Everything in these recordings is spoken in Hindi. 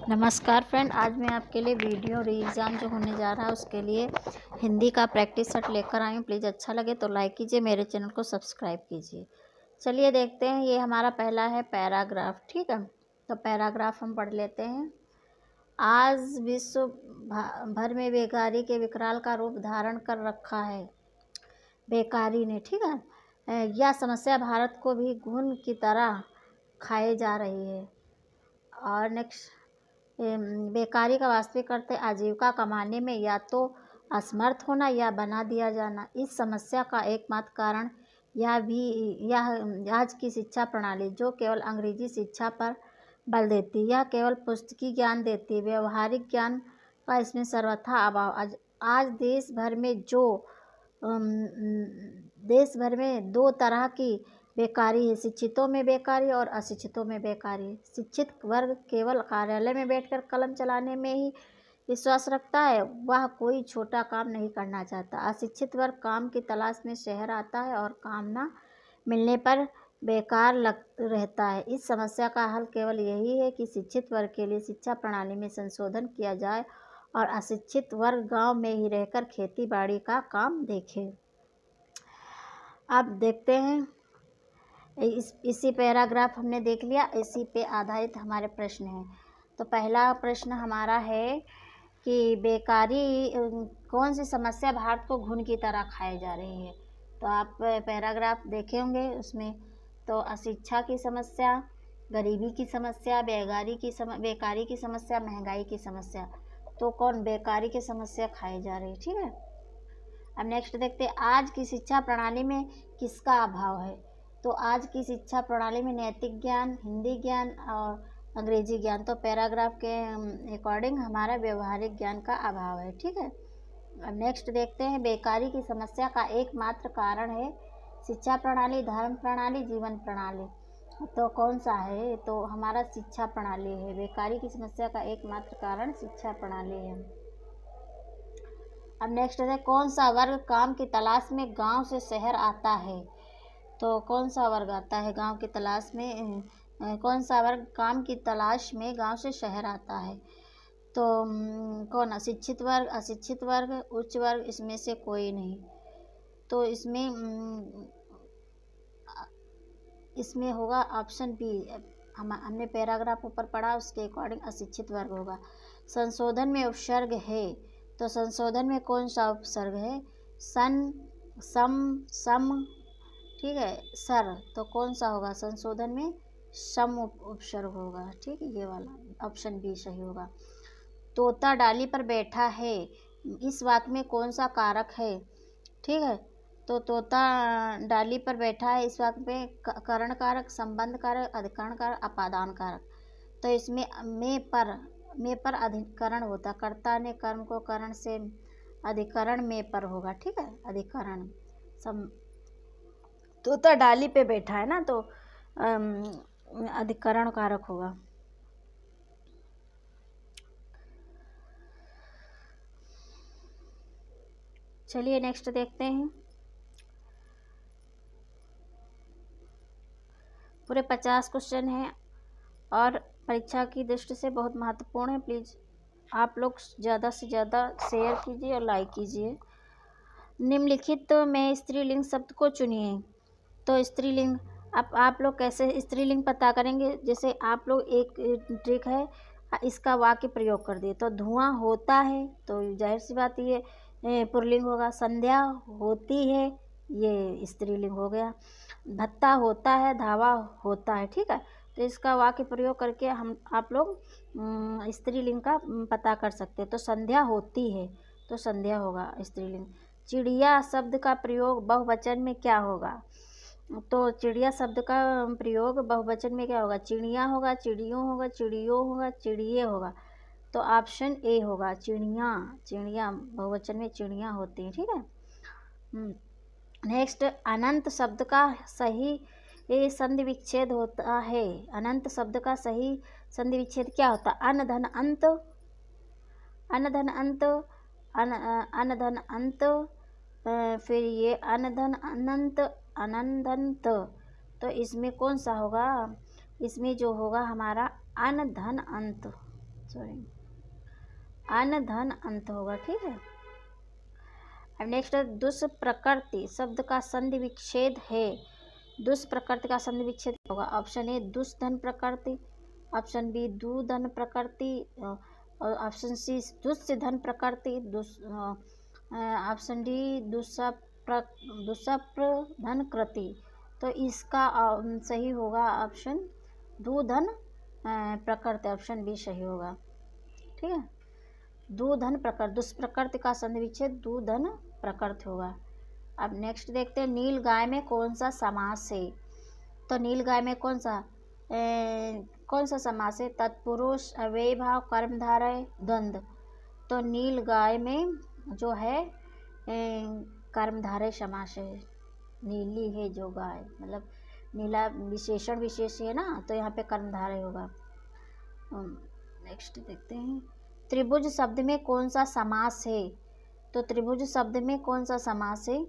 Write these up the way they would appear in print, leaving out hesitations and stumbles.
नमस्कार फ्रेंड, आज मैं आपके लिए वीडियो एग्ज़ाम जो होने जा रहा है उसके लिए हिंदी का प्रैक्टिस सेट लेकर आई हूँ। प्लीज़ अच्छा लगे तो लाइक कीजिए, मेरे चैनल को सब्सक्राइब कीजिए। चलिए देखते हैं, ये हमारा पहला है पैराग्राफ। ठीक है, तो पैराग्राफ हम पढ़ लेते हैं। आज विश्व भर में बेकारी के विकराल का रूप धारण कर रखा है बेकारी ने। ठीक है, यह समस्या भारत को भी घुन की तरह खाए जा रही है। और नेक्स्ट, बेकारी का वास्तविक अर्थ है आजीविका कमाने में या तो असमर्थ होना या बना दिया जाना। इस समस्या का एकमात्र कारण यह आज की शिक्षा प्रणाली जो केवल अंग्रेजी शिक्षा पर बल देती है, यह केवल पुस्तकीय ज्ञान देती है, व्यवहारिक ज्ञान का इसमें सर्वथा अभाव। आज देश भर में दो तरह की बेकारी है, शिक्षितों में बेकारी और अशिक्षितों में बेकारी। शिक्षित वर्ग केवल कार्यालय में बैठकर कलम चलाने में ही विश्वास रखता है, वह कोई छोटा काम नहीं करना चाहता। अशिक्षित वर्ग काम की तलाश में शहर आता है और काम न मिलने पर बेकार रहता है। इस समस्या का हल केवल यही है कि शिक्षित वर्ग के लिए शिक्षा प्रणाली में संशोधन किया जाए और अशिक्षित वर्ग गांव में ही रहकर खेती बाड़ी का काम देखे। अब देखते हैं, इसी पैराग्राफ हमने देख लिया, इसी पे आधारित हमारे प्रश्न हैं। तो पहला प्रश्न हमारा है कि बेकारी कौन सी समस्या भारत को घुन की तरह खाए जा रही है। तो आप पैराग्राफ देखे होंगे, उसमें तो अशिक्षा की समस्या, गरीबी की समस्या, बेकारी की समस्या, महंगाई की समस्या। तो कौन बेकारी की समस्या खाई जा रही है। ठीक है, अब नेक्स्ट देखते हैं, आज की शिक्षा प्रणाली में किसका अभाव है। तो आज की शिक्षा प्रणाली में नैतिक ज्ञान, हिंदी ज्ञान और अंग्रेजी ज्ञान। तो पैराग्राफ के अकॉर्डिंग हमारा व्यवहारिक ज्ञान का अभाव है। ठीक है, अब नेक्स्ट देखते हैं, बेकारी की समस्या का एकमात्र कारण है शिक्षा प्रणाली, धर्म प्रणाली, जीवन प्रणाली। तो कौन सा है। तो हमारा शिक्षा प्रणाली है। बेकारी की समस्या का एकमात्र कारण शिक्षा प्रणाली है। अब नेक्स्ट है, कौन सा वर्ग काम की तलाश में गांव से शहर आता है। तो कौन सा वर्ग आता है गांव की तलाश में, कौन सा वर्ग काम की तलाश में गांव से शहर आता है। तो कौन, अशिक्षित वर्ग, अशिक्षित वर्ग, उच्च वर्ग, इसमें से कोई नहीं। तो इसमें होगा ऑप्शन बी। हमने पैराग्राफ ऊपर पढ़ा, उसके अकॉर्डिंग अशिक्षित वर्ग होगा। संशोधन में उपसर्ग है, तो संशोधन में कौन सा उपसर्ग है, सन, सम, सम, ठीक है, सर। तो कौन सा होगा, संशोधन में सम उपसर्ग होगा। ठीक है, ये वाला ऑप्शन बी सही होगा। तोता डाली पर बैठा है, इस वाक्य में कौन सा कारक है। ठीक है, तो तोता डाली पर बैठा है, इस वाक्य में करण कारक, संबंध कारक, अधिकरण कारक, अपादान कारक। तो इसमें में पर अधिकरण होता, कर्ता ने कर्म को करण से अधिकरण में पर होगा। ठीक है, अधिकरण तोता डाली पे बैठा है ना, तो अधिकरण कारक होगा। चलिए नेक्स्ट देखते हैं। पूरे 50 क्वेश्चन हैं और परीक्षा की दृष्टि से बहुत महत्वपूर्ण है। प्लीज़ आप लोग ज़्यादा से ज़्यादा शेयर कीजिए और लाइक कीजिए। निम्नलिखित में स्त्रीलिंग शब्द को चुनिए। तो स्त्रीलिंग, आप लोग कैसे स्त्रीलिंग पता करेंगे। जैसे आप लोग, एक ट्रिक है, इसका वाक्य प्रयोग कर दिए। तो धुआं होता है, तो जाहिर सी बात ये पुल्लिंग होगा। संध्या होती है, ये स्त्रीलिंग हो गया। भत्ता होता है, धावा होता है। ठीक है, तो इसका वाक्य प्रयोग करके आप लोग स्त्रीलिंग का पता कर सकते हैं। तो संध्या होती है, तो संध्या होगा स्त्रीलिंग। चिड़िया शब्द का प्रयोग बहुवचन में क्या होगा। तो चिड़िया शब्द का प्रयोग बहुवचन में क्या होगा, चिड़िया होगा, चिड़ियों होगा, चिड़ियों होगा, चिड़िए होगा। तो ऑप्शन ए होगा, चिड़िया। चिड़िया बहुवचन में चिड़िया होती हैं। ठीक है, नेक्स्ट, अनंत शब्द का सही संधि विच्छेद होता है। अनंत शब्द का सही संधि विच्छेद क्या होता है, अन धन अंत, अन धन अंत, अन धन अंत, फिर ये अन धन अनंत, अनंत। तो इसमें कौन सा होगा, इसमें जो होगा हमारा अन धन अंत। सॉरी, अन्न धन अंत होगा। ठीक है। अब नेक्स्ट है दुष्प्रकृति शब्द का संधि विच्छेद है। दुष्प्रकृति का संधि विच्छेद होगा। ऑप्शन ए दुष्धन प्रकृति, ऑप्शन बी दुधन प्रकृति, और ऑप्शन सी दुष्धन प्रकृति, ऑप्शन डी दुष्प्रधन कृति। तो इसका सही होगा ऑप्शन दुधन प्रकृति, ऑप्शन बी सही होगा। ठीक है। दुधन प्रकृति, दुष्प्रकृति का संधि विच्छेद दुधन प्रकृति होगा। अब नेक्स्ट देखते हैं नील गाय में कौन सा समास है। तो नील गाय में कौन सा समास है? तत्पुरुष, अव्ययी भाव, कर्मधारय, द्वंद्व। तो नील गाय में जो है कर्मधारय समास है। नीली है जो गाय, मतलब नीला विशेषण विशेष है ना, तो यहाँ पे कर्मधारय होगा। नेक्स्ट देखते हैं त्रिभुज शब्द में कौन सा समास है। तो त्रिभुज शब्द में कौन सा समास है?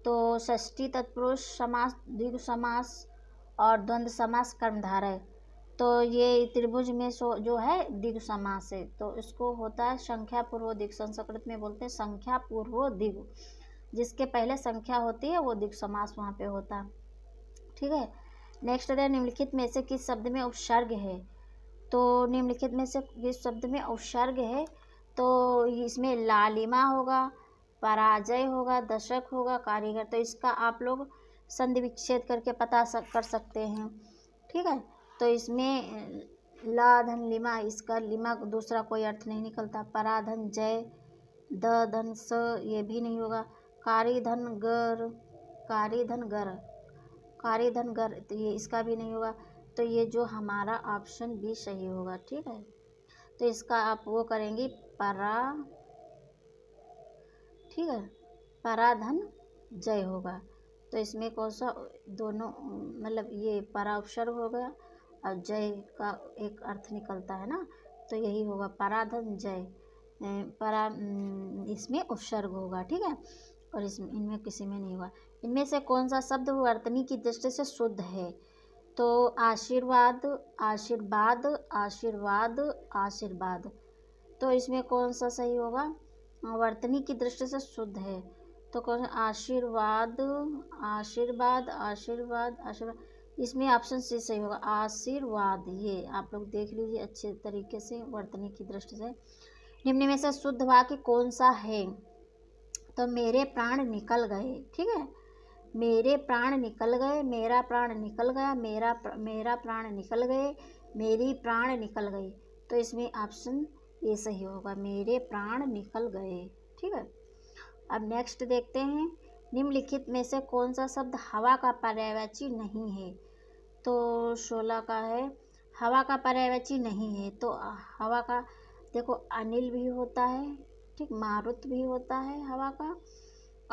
तो षष्ठी तत्पुरुष समास, द्विगु समास और द्वंद्व समास, कर्मधारय। तो ये त्रिभुज में जो है द्विगु समास है, तो इसको होता है संख्या पूर्व द्विगु, संस्कृत में बोलते हैं संख्या पूर्व द्विगु। जिसके पहले संख्या होती है वो द्विगु समास वहाँ पे होता है। ठीक है। नेक्स्ट है निम्नलिखित में से किस शब्द में उपसर्ग है। तो निम्नलिखित में से किस शब्द में उपसर्ग है? तो इसमें लालिमा होगा, पराजय होगा, दशक होगा, कारीगर। तो इसका आप लोग संधि विच्छेद करके पता कर सकते हैं। ठीक है। तो इसमें ला धन लिमा, इसका लिमा दूसरा कोई अर्थ नहीं निकलता। परा धन जय, द धन स, ये भी नहीं होगा। कारी धन गर, कारी धन गर, कारी धन गर, तो ये इसका भी नहीं होगा। तो ये जो हमारा ऑप्शन बी सही होगा। ठीक है। तो इसका आप वो करेंगे परा, ठीक है, पराधन जय होगा। तो इसमें कौन सा दोनों, मतलब ये परा उपसर्ग हो गया और जय का एक अर्थ निकलता है ना, तो यही होगा पराधन जय। परा इसमें उपसर्ग होगा। ठीक है। और इसमें इनमें किसी में नहीं होगा। इनमें से कौन सा शब्द वर्तनी की दृष्टि से शुद्ध है। तो आशीर्वाद, आशीर्वाद, आशीर्वाद, आशीर्वाद। तो इसमें कौन सा सही होगा? वर्तनी की दृष्टि से शुद्ध है। तो कौन? आशीर्वाद, आशीर्वाद, आशीर्वाद, आशीर्वाद। इसमें ऑप्शन सी सही होगा, आशीर्वाद। ये आप लोग देख लीजिए अच्छे तरीके से वर्तनी की दृष्टि से। निम्न में से शुद्ध वाक्य कौन सा है। तो मेरे प्राण निकल गए। ठीक है। मेरे प्राण निकल गए, मेरा प्राण निकल गया, मेरा प्राण निकल गए, मेरी प्राण निकल गई। तो इसमें ऑप्शन ये सही होगा, मेरे प्राण निकल गए। ठीक है। अब नेक्स्ट देखते हैं निम्नलिखित में से कौन सा शब्द हवा का पर्यायवाची नहीं है। तो 16 का है हवा का पर्यायवाची नहीं है। तो हवा का देखो अनिल भी होता है, ठीक, मारुत भी होता है हवा का,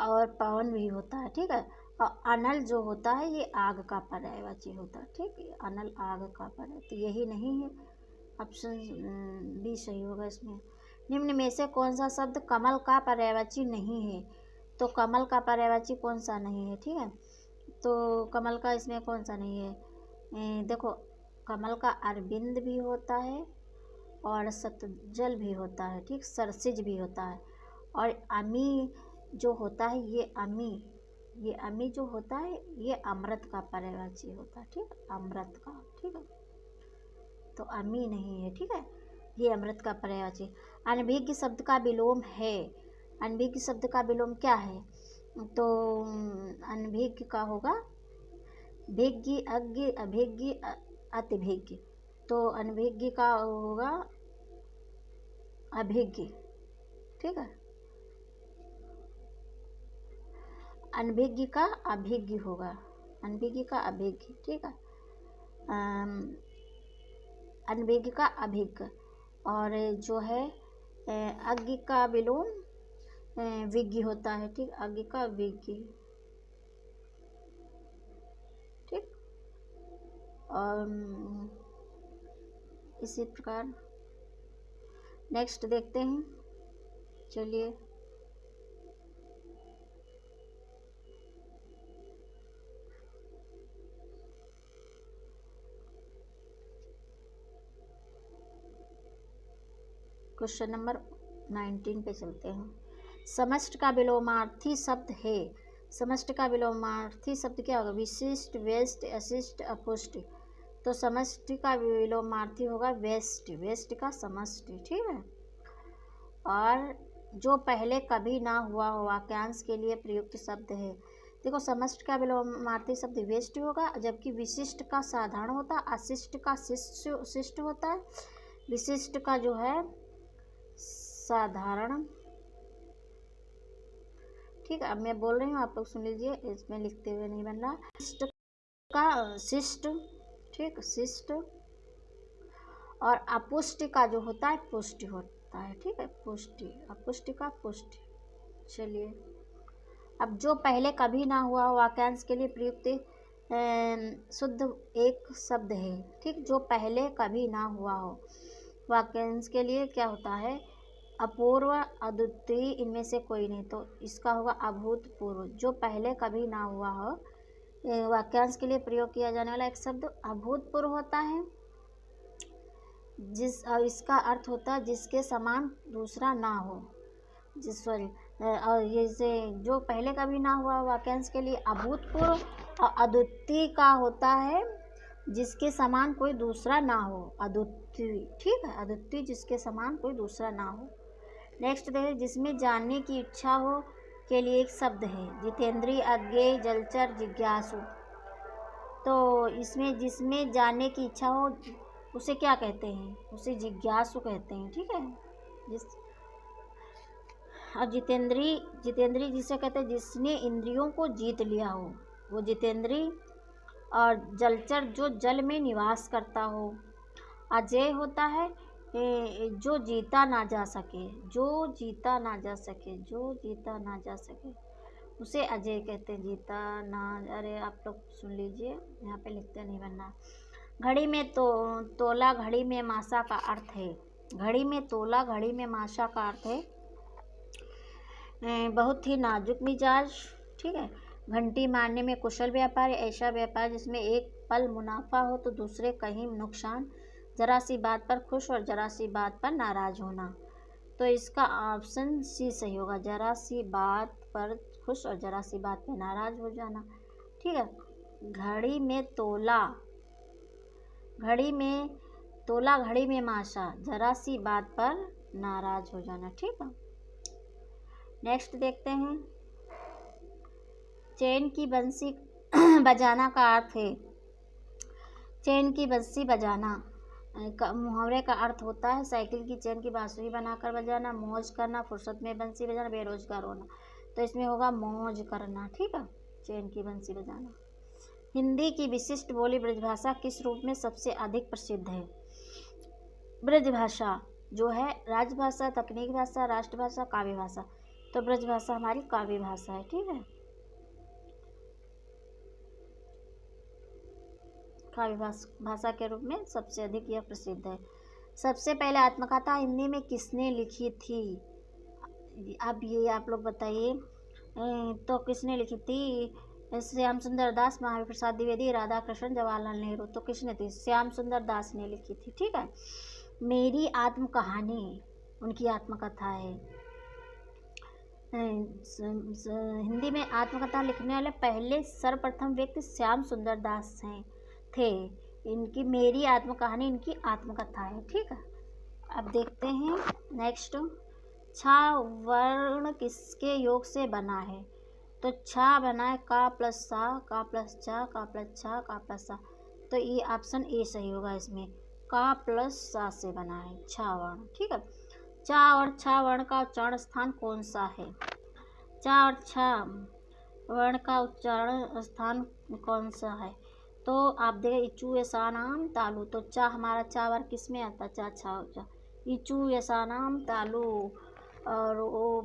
और पवन भी होता है। ठीक है। और अनल जो होता है ये आग का पर्यायवाची होता है। ठीक, अनल आग का पर्याय, तो यही नहीं है, ऑप्शन बी सही होगा इसमें। निम्न में से कौन सा शब्द कमल का पर्यायवाची नहीं है। तो कमल का पर्यायवाची कौन सा नहीं है। ठीक है। तो कमल का इसमें कौन सा नहीं है? देखो कमल का अरविंद भी होता है और सतजल भी होता है। ठीक, सरसिज भी होता है। और अमी जो होता है ये अमी जो होता है ये अमृत का पर्यायवाची होता है। ठीक, अमृत का। ठीक है। तो अमी नहीं है। ठीक है। ये अमृत का पर्यायवाची। अनभिज्ञ शब्द का विलोम है। अनभिज्ञ शब्द का विलोम क्या है? तो अनभिज्ञ का होगा भिज्ञ, अज्ञ, अभिज्ञ, अतिभिज्ञ। तो अनभिज्ञ का होगा अभिज्ञ। ठीक है। अनभिज्ञ का अभिज्ञ होगा, अनभिज्ञ का अभिज्ञ। ठीक है। अनभिज्ञ का अभिज्ञ। और जो है अज्ञ का विलोम विज्ञ होता है। ठीक, अज्ञ का विज्ञ। ठीक। और इसी प्रकार नेक्स्ट देखते हैं। चलिए क्वेश्चन नंबर 19 पे चलते हैं। समष्टि का विलोमार्थी शब्द है। समष्टि का विलोमार्थी शब्द क्या होगा? विशिष्ट, व्यष्टि, अशिष्ट, अपुष्टि। तो समष्टि का विलोमार्थी होगा व्यष्टि, व्यष्टि का समष्टि, ठीक है। और जो पहले कभी ना हुआ हो वाक्यांश के लिए प्रयुक्त शब्द है। देखो, समष्टि का विलोमार्थी शब्द व्यष्टि होगा, जबकि विशिष्ट का साधारण होता है, अशिष्ट का शिष्ट होता है, विशिष्ट का जो है साधारण। ठीक है, अब मैं बोल रही हूँ, आप लोग सुन लीजिए, इसमें लिखते हुए नहीं बन रहा। शिष्ट का शिष्ट, ठीक, शिष्ट। और अपुष्टि का जो होता है पुष्टि होता है, ठीक है, पुष्टि, अपुष्टि का पुष्टि। चलिए, अब जो पहले कभी ना हुआ हो वाक्यांश के लिए प्रयुक्त शुद्ध एक शब्द है, ठीक, जो पहले कभी ना हुआ हो वाक्यांश के लिए क्या होता है? अपूर्व, अद्वितीय, इनमें से कोई नहीं, तो इसका होगा अभूतपूर्व। जो पहले कभी ना हुआ हो वाक्यांश के लिए प्रयोग किया जाने वाला एक शब्द अभूतपूर्व होता है, और इसका अर्थ होता है जिसके समान दूसरा ना हो। और ये से जो पहले कभी ना हुआ वाक्यांश के लिए अभूतपूर्व, और अद्वितीय का होता है जिसके समान कोई दूसरा ना हो, अद्वितीय, ठीक है, अद्वितीय जिसके समान कोई दूसरा ना हो। नेक्स्ट देखिए, जिसमें जानने की इच्छा हो के लिए एक शब्द है, जितेंद्रिय, अज्ञेय, जलचर, जिज्ञासु। तो इसमें जिसमें जानने की इच्छा हो उसे क्या कहते हैं? उसे जिज्ञासु कहते हैं, ठीक है। और जितेंद्रिय जिसे कहते हैं जिसने इंद्रियों को जीत लिया हो, वो जितेंद्रिय। और जलचर जो जल में निवास करता हो। अजेय होता है जो जीता ना जा सके, जो जीता ना जा सके, जो जीता ना जा सके, उसे अजेय कहते हैं, जीता ना। अरे आप लोग सुन लीजिए, यहाँ पे लिखते नहीं बनना। घड़ी में तोला, घड़ी में मासा का अर्थ है। घड़ी में तोला, घड़ी में मासा का अर्थ है बहुत ही नाजुक मिजाज, ठीक है। घंटी मारने में कुशल व्यापारी, ऐसा व्यापार जिसमें एक पल मुनाफा हो तो दूसरे कहीं नुकसान। जरा सी बात पर खुश और जरा सी बात पर नाराज होना। तो इसका ऑप्शन सी सही होगा, जरा सी बात पर खुश और जरा सी बात पर नाराज हो जाना, ठीक है। घड़ी में तोला, घड़ी में तोला, घड़ी में माशा, जरा सी बात पर नाराज हो जाना, ठीक है। नेक्स्ट देखते हैं, चैन की बंसी बजाना का अर्थ है। चैन की बंसी बजाना मुहावरे का अर्थ होता है साइकिल की चैन की बांसुरी बनाकर बजाना, मौज करना, फुर्सत में बंसी बजाना, बेरोजगार होना। तो इसमें होगा मौज करना, ठीक है, चैन की बंसी बजाना। हिंदी की विशिष्ट बोली ब्रजभाषा किस रूप में सबसे अधिक प्रसिद्ध है? ब्रजभाषा जो है राजभाषा, तकनीकी भाषा, राष्ट्रभाषा, काव्य भाषा। तो ब्रजभाषा हमारी काव्य भाषा है, ठीक है, काव्य भाषा के रूप में सबसे अधिक यह प्रसिद्ध है। सबसे पहले आत्मकथा हिंदी में किसने लिखी थी? अब ये आप लोग बताइए, तो किसने लिखी थी? श्याम सुंदर दास, महावीर प्रसाद द्विवेदी, राधा कृष्ण, जवाहरलाल नेहरू। तो किसने थी? श्याम सुंदर दास ने लिखी थी, ठीक है। मेरी आत्म कहानी उनकी आत्मकथा है। हिंदी में आत्मकथा लिखने वाले पहले सर्वप्रथम व्यक्ति श्याम सुंदर दास थे। इनकी मेरी आत्मकहानी इनकी आत्मकथा है, ठीक है। अब देखते हैं नेक्स्ट, छा वर्ण किसके योग से बना है? तो छा बना है का प्लस सा, का प्लस चा, का प्लस छा, का प्लस सा। तो ये ऑप्शन ए सही होगा, इसमें का प्लस सा से बना है छा वर्ण, ठीक है। चा और छा वर्ण का उच्चारण स्थान कौन सा है? चा और छा वर्ण का उच्चारण स्थान कौन सा है? तो आप देखें, इचू यसानाम तालु। तो चा हमारा चा वर्ग किस में आता है? चा छा चा, इचू यसानाम तालु। और वो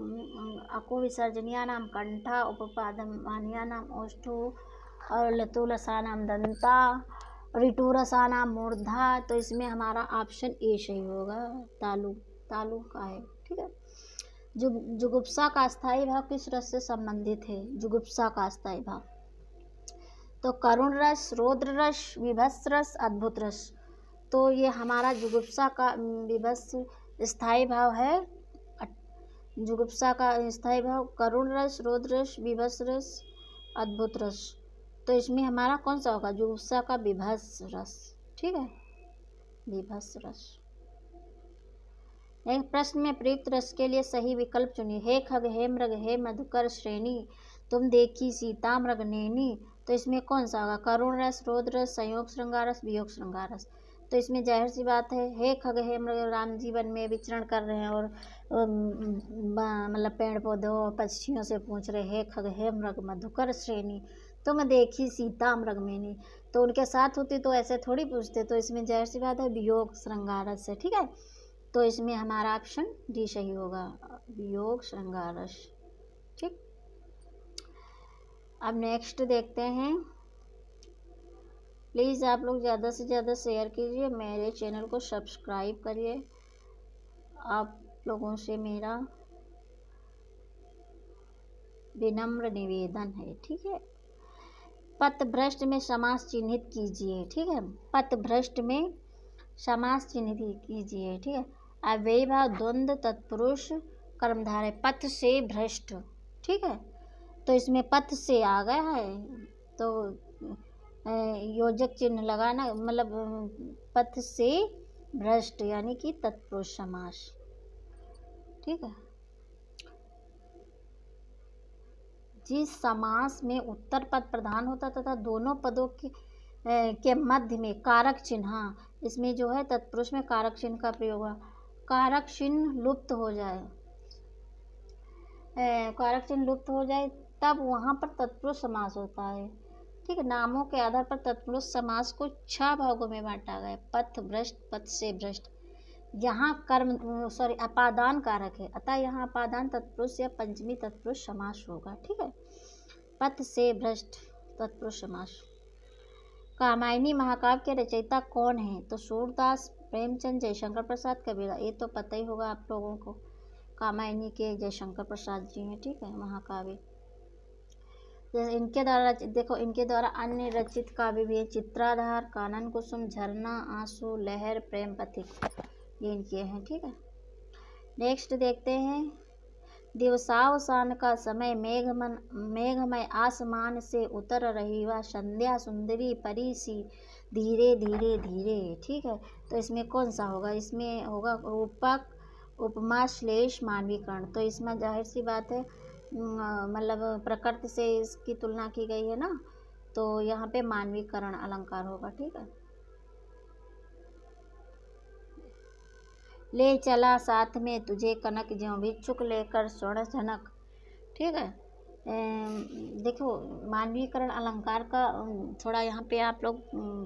अको विसर्जनिया नाम कंठा, उपपादमानिया नाम ओष्ठु, और लतुलसा नाम दंता, ऋटुरसा नाम मूर्धा। तो इसमें हमारा ऑप्शन ए सही होगा, तालु, तालु का है, ठीक है। जुगुप्सा का स्थायी भाव किस रस से संबंधित है? जुगुप्सा का स्थायी भाव तो करुण रस, रौद्र रस, विभत्स रस, अद्भुत रस। तो ये हमारा जुगुप्सा का विभत्स स्थायी भाव है जुगुप्सा का स्थायी भाव करुण रस, रौद्र रस, विभत्स रस, अद्भुत रस। तो इसमें हमारा कौन सा होगा? जुगुप्सा का विभत्स रस। ठीक है, विभत्स रस। एक प्रश्न में प्रयुक्त रस के लिए सही विकल्प चुनिए। हे खग, हे मृग, हे मधुकर श्रेणी, तुम देखी सीता मृग नैनी। तो इसमें कौन सा होगा? करुण रस, रौद्र रस, संयोग श्रृंगार रस, वियोग श्रृंगार रस। तो इसमें जाहिर सी बात है, हे खग हे मृग, राम जी वन में विचरण कर रहे हैं और मतलब पेड़ पौधों पक्षियों से पूछ रहे, हे खग हे मृग मधुकर श्रेणी, तुम देखी सीता मृग नैनी। तो उनके साथ होती तो ऐसे थोड़ी पूछते। तो इसमें जाहिर सी बात है वियोग श्रृंगार रस है। ठीक है, तो इसमें हमारा ऑप्शन डी सही होगा, वियोग श्रृंगार रस। ठीक, अब नेक्स्ट देखते हैं। प्लीज़ आप लोग ज़्यादा से ज़्यादा शेयर कीजिए, मेरे चैनल को सब्सक्राइब करिए, आप लोगों से मेरा विनम्र निवेदन है। ठीक है, पथभ्रष्ट में समास चिन्हित कीजिए। ठीक है, पथभ्रष्ट में समास चिन्हित कीजिए। ठीक है, अव्ययी भाव द्वंद्व तत्पुरुष कर्मधारय, पथ से भ्रष्ट। ठीक है, तो इसमें पथ से आ गया है तो योजक चिन्ह लगाना, मतलब पथ से भ्रष्ट यानी कि तत्पुरुष समास। ठीक है, जिस समास में उत्तर पद प्रधान होता तथा दोनों पदों के मध्य में कारक चिन्ह, हाँ इसमें जो है तत्पुरुष में कारक चिन्ह का प्रयोग हुआ, कारक चिन्ह लुप्त हो जाए, कारक चिन्ह लुप्त हो जाए तब वहाँ पर तत्पुरुष समास होता है। ठीक है, नामों के आधार पर तत्पुरुष समास को 6 भागों में बांटा गया है। पथ भ्रष्ट, पथ से भ्रष्ट। यहाँ अपादान कारक है, अतः यहाँ अपादान तत्पुरुष या पंचमी तत्पुरुष समास होगा। ठीक है, पथ से भ्रष्ट तत्पुरुष समास। कामायनी महाकाव्य के रचयिता कौन है? तो सूरदास, प्रेमचंद, जयशंकर प्रसाद, कबीरदास। ये तो पता ही होगा आप लोगों को, कामायनी के जयशंकर प्रसाद जी हैं। ठीक है, महाकाव्य इनके द्वारा देखो, इनके द्वारा अन्य रचित काव्य भी है, चित्राधार, कानन कुसुम, झरना, आंसू, लहर, प्रेम पथिक, ये इनके हैं। ठीक है, नेक्स्ट देखते हैं। दिवसावसान का समय मेघमय आसमान से उतर रही वह संध्या सुंदरी परी सी धीरे धीरे धीरे। ठीक है, तो इसमें कौन सा होगा? इसमें होगा रूपक, उपमा, श्लेष, मानवीकरण। तो इसमें जाहिर सी बात है, मतलब प्रकृति से इसकी तुलना की गई है ना, तो यहाँ पे मानवीकरण अलंकार होगा। ठीक है, ले चला साथ में तुझे कनक ज्यों भिक्षुक लेकर स्वर्ण झनक। ठीक है, देखो मानवीकरण अलंकार का थोड़ा यहाँ पे आप लोग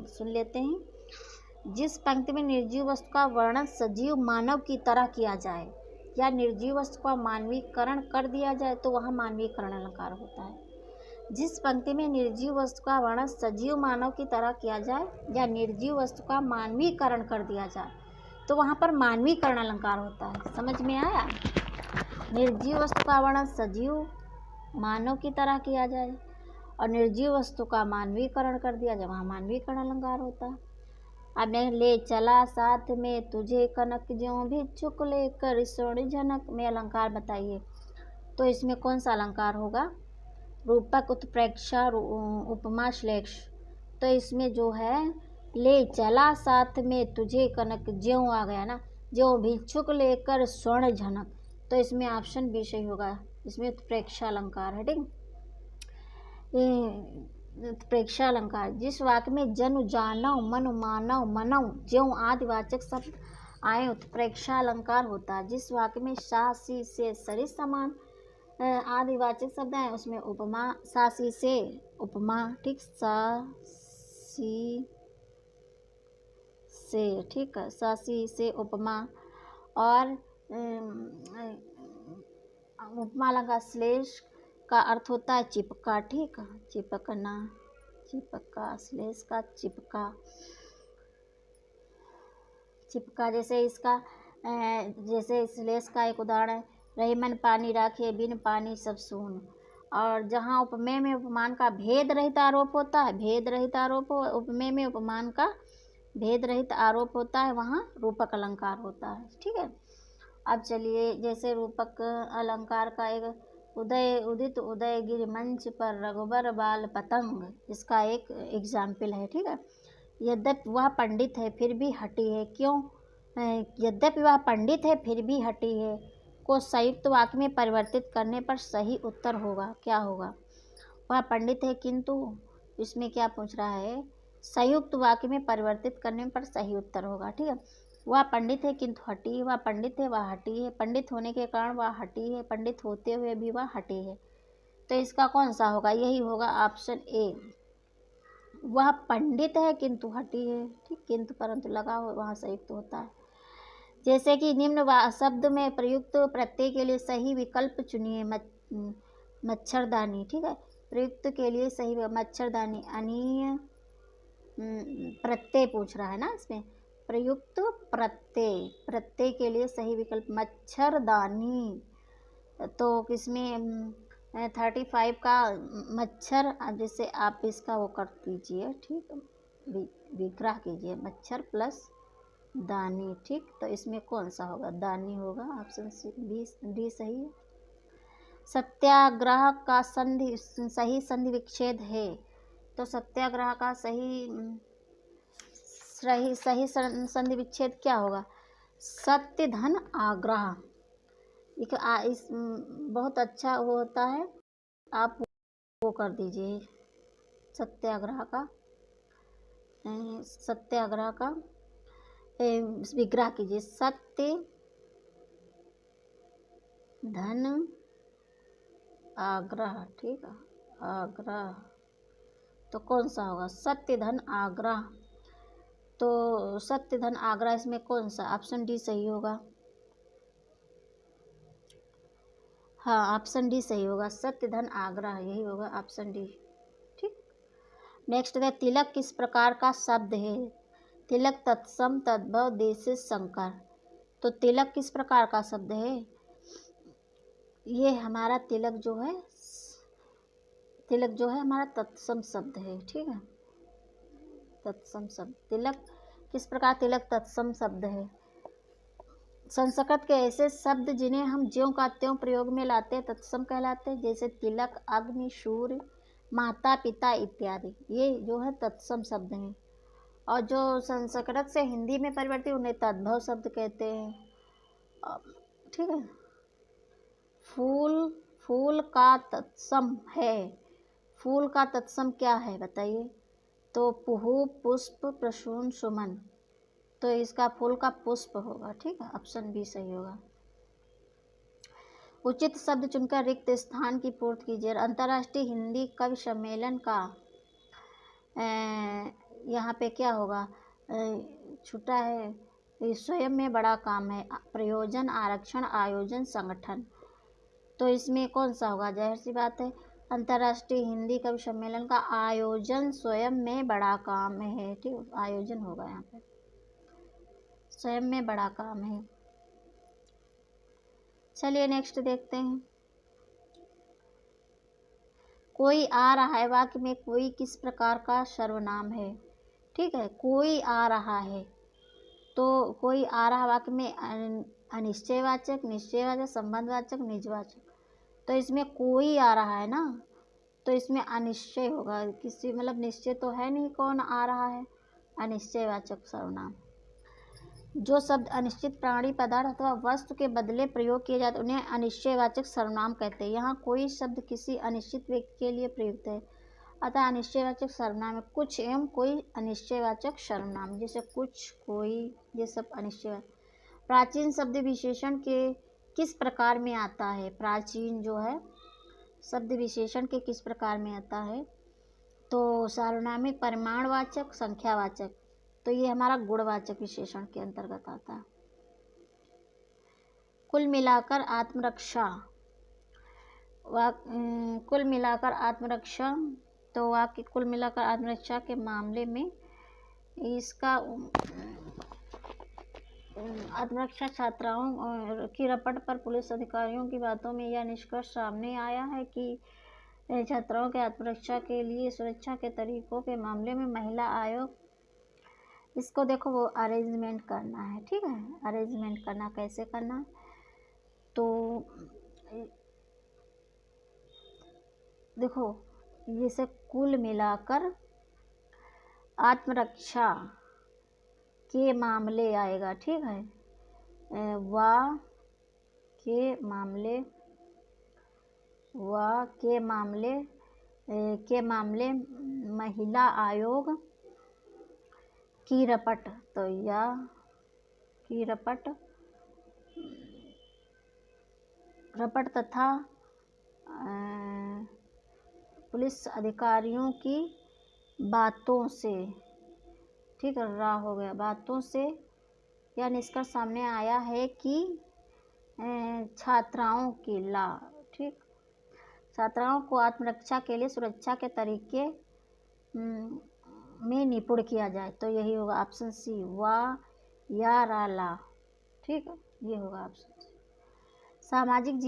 सुन लेते हैं। जिस पंक्ति में निर्जीव वस्तु का वर्णन सजीव मानव की तरह किया जाए या निर्जीव वस्तु का मानवीकरण कर दिया जाए तो वहाँ मानवीकरण अलंकार होता है। जिस पंक्ति में निर्जीव वस्तु का वर्णन सजीव मानव की तरह किया जाए या निर्जीव वस्तु का मानवीकरण कर दिया जाए तो वहाँ पर मानवीकरण अलंकार होता है। समझ में आया? निर्जीव वस्तु का वर्णन सजीव मानव की तरह किया जाए और निर्जीव वस्तु का मानवीकरण कर दिया जाए, वहाँ मानवीकरण अलंकार होता है। अब ले चला साथ में तुझे कनक ज्यों भिक्षुक लेकर स्वर्ण झनक में अलंकार बताइए। तो इसमें कौन सा अलंकार होगा? रूपक, उत्प्रेक्षा, उपमा, श्लेष। तो इसमें जो है ले चला साथ में तुझे कनक ज्यों आ गया ना, ज्यों भिक्षुक लेकर स्वर्ण झनक। तो इसमें ऑप्शन बी सही होगा, इसमें उत्प्रेक्षा अलंकार है। ठीक, उत्प्रेक्षा अलंकार। जिस वाक्य में जनु, जानव, मनु, मानव, मनव, ज्यों आदिवाचक शब्द आए उत्प्रेक्षा अलंकार होता है। जिस वाक्य में सा, सी, से, सरिस समान आदिवाचक शब्द आए उसमें उपमा, सा, सी, से उपमा। ठीक, सा, सी, से। ठीक है, सा, सी, से उपमा। और उपमा अलंकार श्लेष का अर्थ होता है चिपका। ठीक है, चिपकना, चिपका, श्लेष का चिपका, चिपका। जैसे इसका जैसे श्लेष का एक उदाहरण है, रही मन पानी राखे बिन पानी सब सून। और जहाँ उपमेय में उपमान का भेद रहित आरोप होता है, भेद रहित आरोप, उपमेय में उपमान का भेद रहित आरोप होता है, वहाँ रूपक अलंकार होता है। ठीक है, अब चलिए, जैसे रूपक अलंकार का एक उदित उदय गिर मंच पर रघुबर बाल पतंग, इसका एक एग्जाम्पल है। ठीक है, यद्यपि वह पंडित है फिर भी हठी है, क्यों? यद्यपि वह पंडित है फिर भी हठी है को संयुक्त वाक्य में परिवर्तित करने पर सही उत्तर होगा, क्या होगा? वह पंडित है किंतु, इसमें क्या पूछ रहा है? संयुक्त वाक्य में परिवर्तित करने पर सही उत्तर होगा। ठीक है, वह पंडित है किंतु हठी है, वह पंडित है वह हठी है, पंडित होने के कारण वह हठी है, पंडित होते हुए भी वह हठी है। तो इसका कौन सा होगा? यही होगा ऑप्शन ए, वह पंडित है किंतु हठी है। ठीक, किंतु परंतु लगा हो वहाँ संयुक्त होता है। जैसे कि निम्न शब्द में प्रयुक्त प्रत्यय के लिए सही विकल्प चुनिए। मच्छरदानी। ठीक है, प्रयुक्त के लिए सही मच्छरदानी, अनीय प्रत्यय पूछ रहा है ना इसमें, प्रयुक्त प्रत्यय के लिए सही विकल्प मच्छरदानी। तो किसमें 35 का मच्छर, जैसे आप इसका वो कर दीजिए। ठीक, विग्रह कीजिए, मच्छर प्लस दानी। ठीक, तो इसमें कौन सा होगा? दानी होगा, ऑप्शन डी सही है। सत्याग्रह का सही संधि विच्छेद है, तो सत्याग्रह का सही संधि विच्छेद क्या होगा? सत्य धन आग्रह। इस बहुत अच्छा वो होता है, आप वो कर दीजिए सत्याग्रह का विग्रह कीजिए, सत्य धन आग्रह। ठीक है, आग्रह तो कौन सा होगा? सत्य धन आग्रह। तो सत्य धन आग्रह इसमें कौन सा? ऑप्शन डी सही होगा। हाँ, ऑप्शन डी सही होगा, सत्य धन आग्रह, यही होगा ऑप्शन डी। ठीक, नेक्स्ट है, तिलक किस प्रकार का शब्द है? तिलक तत्सम तद्भव देशे संकर। तो तिलक किस प्रकार का शब्द है? ये हमारा तिलक जो है हमारा तत्सम शब्द है। ठीक है, तत्सम शब्द तिलक किस प्रकार? तिलक तत्सम शब्द है। संस्कृत के ऐसे शब्द जिन्हें हम ज्यों का त्यों प्रयोग में लाते हैं तत्सम कहलाते हैं, जैसे तिलक, अग्नि, सूर्य, माता पिता इत्यादि, ये जो है तत्सम शब्द हैं। और जो संस्कृत से हिंदी में परिवर्तित उन्हें तद्भव शब्द कहते हैं। ठीक है, फूल का तत्सम है, फूल का तत्सम क्या है बताइए? तो पुहु, पुष्प, प्रसून, सुमन। तो इसका फूल का पुष्प होगा। ठीक है, ऑप्शन बी सही होगा। उचित शब्द चुनकर रिक्त स्थान की पूर्ति कीजिए। अंतर्राष्ट्रीय हिंदी कवि सम्मेलन का यहाँ पे क्या होगा? छुट्टा है, स्वयं में बड़ा काम है, प्रयोजन, आरक्षण, आयोजन, संगठन। तो इसमें कौन सा होगा? जाहिर सी बात है, अंतर्राष्ट्रीय हिंदी कवि सम्मेलन का आयोजन स्वयं में बड़ा काम है। ठीक, आयोजन होगा यहाँ पे, स्वयं में बड़ा काम है। चलिए नेक्स्ट देखते हैं। कोई आ रहा है वाक्य में कोई किस प्रकार का सर्वनाम है? ठीक है, कोई आ रहा है, तो कोई आ रहा वाक्य में अनिश्चयवाचक, निश्चयवाचक, संबंधवाचक, निजवाचक। तो इसमें कोई आ रहा है ना, तो इसमें अनिश्चय होगा, किसी मतलब निश्चय तो है नहीं कौन आ रहा है, अनिश्चयवाचक सर्वनाम। जो शब्द अनिश्चित प्राणी, पदार्थ अथवा वस्तु के बदले प्रयोग किए जाते उन्हें अनिश्चयवाचक सर्वनाम कहते हैं। यहाँ कोई शब्द किसी अनिश्चित व्यक्ति के लिए प्रयुक्त है, अतः अनिश्चयवाचक सर्वनाम है। कुछ एवं कोई अनिश्चयवाचक सर्वनाम, जैसे कुछ, कोई, ये सब अनिश्चयवाचक। प्राचीन शब्द विशेषण के किस प्रकार में आता है? प्राचीन जो है शब्द विशेषण के किस प्रकार में आता है? तो सार्वनामिक, परिमाणवाचक, संख्यावाचक। तो ये हमारा गुणवाचक विशेषण के अंतर्गत आता है। कुल मिलाकर आत्मरक्षा, कुल मिलाकर आत्मरक्षा, तो वाक्य कुल मिलाकर आत्मरक्षा के मामले में इसका आत्मरक्षा छात्राओं की रपट पर पुलिस अधिकारियों की बातों में यह निष्कर्ष सामने आया है कि छात्राओं के आत्मरक्षा के लिए सुरक्षा के तरीकों के मामले में महिला आयोग, इसको देखो वो अरेंजमेंट करना है। ठीक है, अरेंजमेंट करना कैसे करना? तो देखो, जैसे कुल मिलाकर आत्मरक्षा के मामले आएगा, ठीक है। वा के मामले महिला आयोग की रपट, तो या की रपट तथा पुलिस अधिकारियों की बातों से, ठीक है, रा हो गया, बातों से यह निष्कर्ष सामने आया है कि छात्राओं की ठीक, छात्राओं को आत्मरक्षा के लिए सुरक्षा के तरीके में निपुण किया जाए, तो यही होगा ऑप्शन सी, वा या रा ला, ठीक है, ये होगा ऑप्शन सी। सामाजिक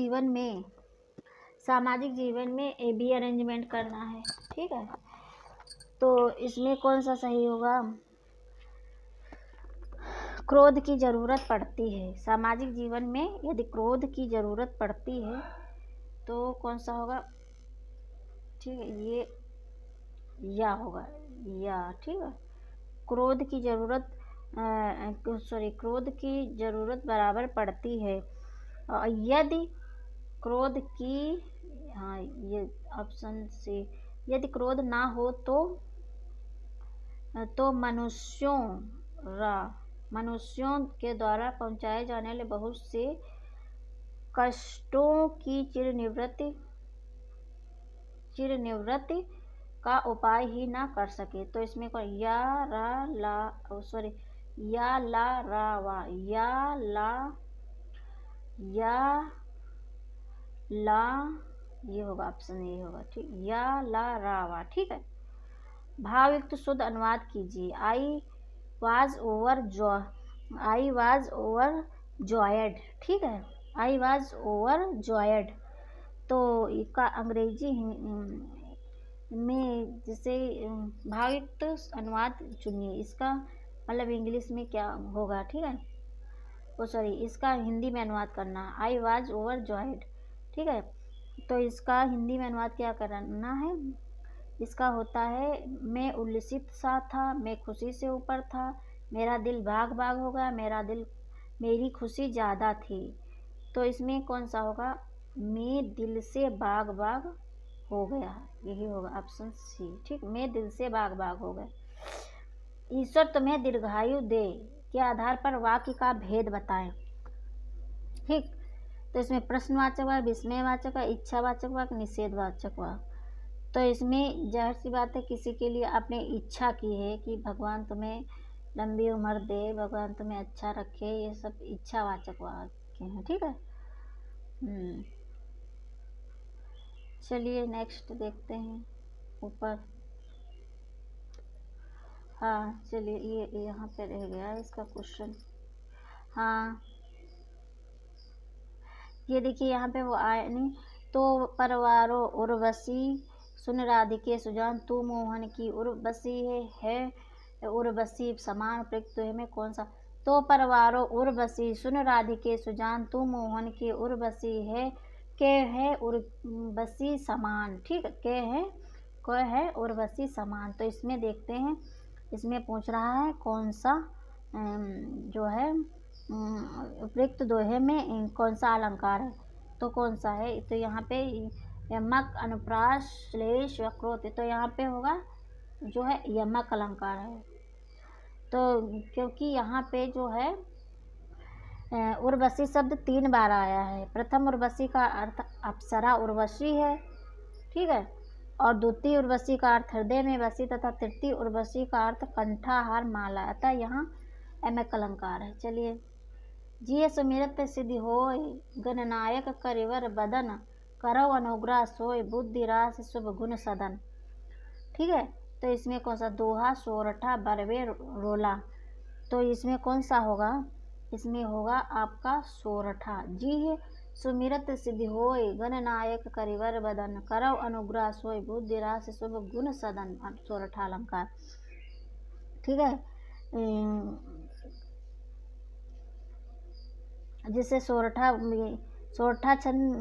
जीवन में ए बी अरेंजमेंट करना है, ठीक है। तो इसमें कौन सा सही होगा? क्रोध की ज़रूरत पड़ती है। सामाजिक जीवन में यदि क्रोध की ज़रूरत पड़ती है तो कौन सा होगा? ठीक है, ये या होगा, या, ठीक है। क्रोध की ज़रूरत बराबर पड़ती है। यदि क्रोध की, हाँ, ये ऑप्शन सी, यदि क्रोध ना हो तो मनुष्यों के द्वारा पहुंचाए जाने वाले बहुत से कष्टों की चिरनिवृत्ति का उपाय ही ना कर सके, तो इसमें को या ला रा वा, या ला, ये होगा ऑप्शन ए होगा, ठीक, या ला रा वा, ठीक है। भावयुक्त शुद्ध अनुवाद कीजिए। आई वाज ओवर जॉयड, ठीक है, आई वाज ओवर जॉयड। तो इसका अंग्रेजी में जैसे भावयुक्त अनुवाद चुनिए, इसका मतलब इंग्लिश में क्या होगा, ठीक है, इसका हिंदी में अनुवाद करना, आई वाज ओवर जॉयड, ठीक है। तो इसका हिंदी में अनुवाद क्या करना है? इसका होता है, मैं उल्लसित सा था, मैं खुशी से ऊपर था, मेरा दिल बाग बाग हो गया, मेरी खुशी ज़्यादा थी। तो इसमें कौन सा होगा? मैं दिल से बाग बाग हो गया, यही होगा ऑप्शन सी, ठीक, मैं दिल से बाग बाग हो गया। ईश्वर तुम्हें दीर्घायु दे के आधार पर वाक्य का भेद बताएं, ठीक। तो इसमें प्रश्नवाचक वाक्य, विस्मयवाचक वाक्य, इच्छावाचक वाक्य, निषेधवाचक वाक्य। तो इसमें जाहिर सी बात है, किसी के लिए आपने इच्छा की है कि भगवान तुम्हें लंबी उम्र दे, भगवान तुम्हें अच्छा रखे, ये सब इच्छावाचक वाक्य हैं, ठीक है। चलिए नेक्स्ट देखते हैं ऊपर। हाँ चलिए, ये यहाँ पे रह गया इसका क्वेश्चन। हाँ, ये देखिए यहाँ पे वो आए नहीं, तो परवारो उर्वशी सुन राधिके सुजान, तू मोहन की उर्वशी है उर्वशी समान, प्रयुक्त में कौन सा? तो परवारो उर्वशी सुन राधिके सुजान, तू मोहन की उर्वशी है, के है उर्वशी समान, ठीक, के है उर्वशी समान। तो इसमें देखते हैं, इसमें पूछ रहा है कौन सा जो है उपयुक्त दोहे में कौन सा अलंकार है, तो कौन सा है? तो यहाँ पे यमक, अनुप्रास, श्लेष, वक्रोत, तो यहाँ पे होगा जो है यमक अलंकार है। तो क्योंकि यहाँ पे जो है उर्वशी शब्द 3 बार आया है। प्रथम उर्वशी का अर्थ अप्सरा उर्वशी है, ठीक है, और द्वितीय उर्वशी का अर्थ हृदय में वशी, तथा तृतीय उर्वशी का अर्थ कंठाहार माला, अतः यहाँ यमक अलंकार है। चलिए, जिय सुमिरत सिद्धि होय, गणनायक करिवर बदन, करौ अनुग्रह सोय, बुद्धि रास शुभ गुण सदन, ठीक है। तो इसमें कौन सा? दोहा, सोरठा, बरवे, रोला। तो इसमें कौन सा होगा? इसमें होगा आपका सोरठा। जी सुमिरत सिद्धि होय, गणनायक करिवर बदन, करौ अनुग्रह सोय, बुद्धि रास शुभ गुण सदन, सोरठा अलंकार, ठीक है। जिसे सोरठा सोरठा छंद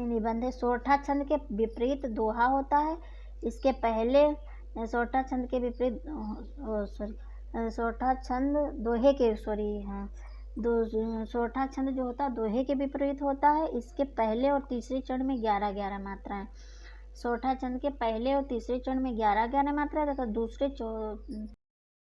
निबंध है। सोरठा छंद के विपरीत दोहा होता है। इसके पहले सोरठा छंद के विपरीत सोरठा छंद दोहे के हाँ सोरठा छंद जो होता है दोहे के विपरीत होता है। इसके पहले और तीसरे चरण में 11-11 मात्राएं। सोरठा छंद के पहले और तीसरे चरण में 11-11 मात्राएं तथा दूसरे